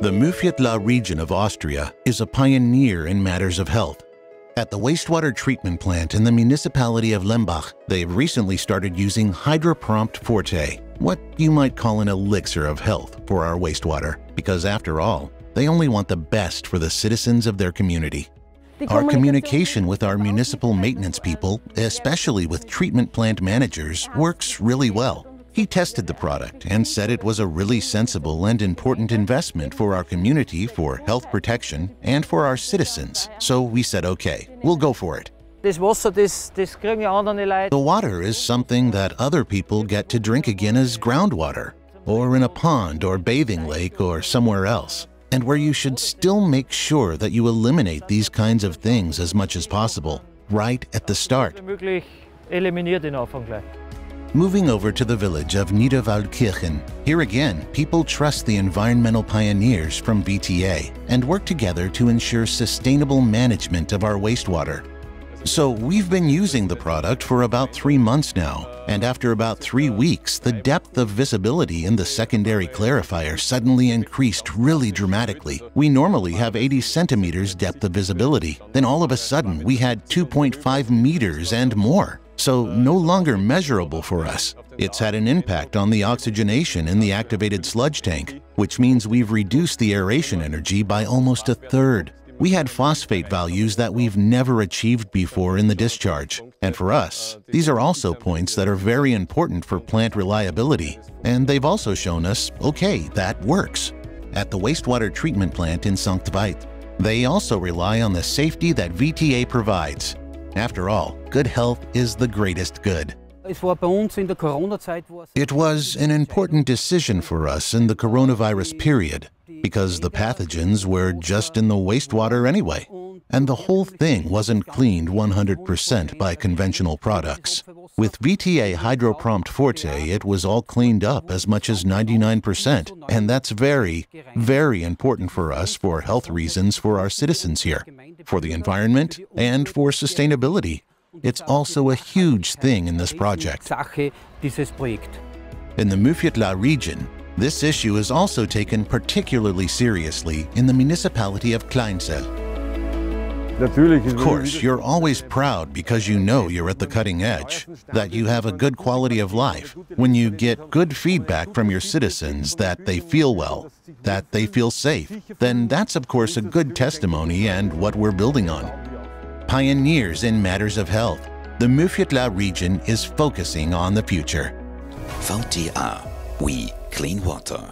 The Mühlviertel region of Austria is a pioneer in matters of health. At the wastewater treatment plant in the municipality of Lembach, they've recently started using Hydroprompt FORTE, what you might call an elixir of health for our wastewater, because after all, they only want the best for the citizens of their community. Our communication with our municipal maintenance people, especially with treatment plant managers, works really well. He tested the product and said it was a really sensible and important investment for our community for health protection and for our citizens. So we said, okay, we'll go for it. The water is something that other people get to drink again as groundwater, or in a pond or bathing lake or somewhere else, and where you should still make sure that you eliminate these kinds of things as much as possible, right at the start. Moving over to the village of Niederwaldkirchen, here again, people trust the environmental pioneers from VTA and work together to ensure sustainable management of our wastewater. So we've been using the product for about 3 months now, and after about 3 weeks, the depth of visibility in the secondary clarifier suddenly increased really dramatically. We normally have 80 centimeters depth of visibility. Then all of a sudden, we had 2.5 meters and more. So no longer measurable for us. It's had an impact on the oxygenation in the activated sludge tank, which means we've reduced the aeration energy by almost a third. We had phosphate values that we've never achieved before in the discharge. And for us, these are also points that are very important for plant reliability. And they've also shown us, okay, that works. At the wastewater treatment plant in St. Veit, they also rely on the safety that VTA provides. After all, good health is the greatest good. It was an important decision for us in the coronavirus period, because the pathogens were just in the wastewater anyway, and the whole thing wasn't cleaned 100% by conventional products. With VTA Hydroprompt FORTE, it was all cleaned up as much as 99%, and that's very, very important for us for health reasons for our citizens here, for the environment, and for sustainability. It's also a huge thing in this project. In the Mühlviertel region, this issue is also taken particularly seriously in the municipality of Kleinzell. Of course, you're always proud because you know you're at the cutting edge, that you have a good quality of life, when you get good feedback from your citizens that they feel well, that they feel safe, then that's of course a good testimony and what we're building on. Pioneers in matters of health, the Mühlviertel region is focusing on the future. VTA, we clean water.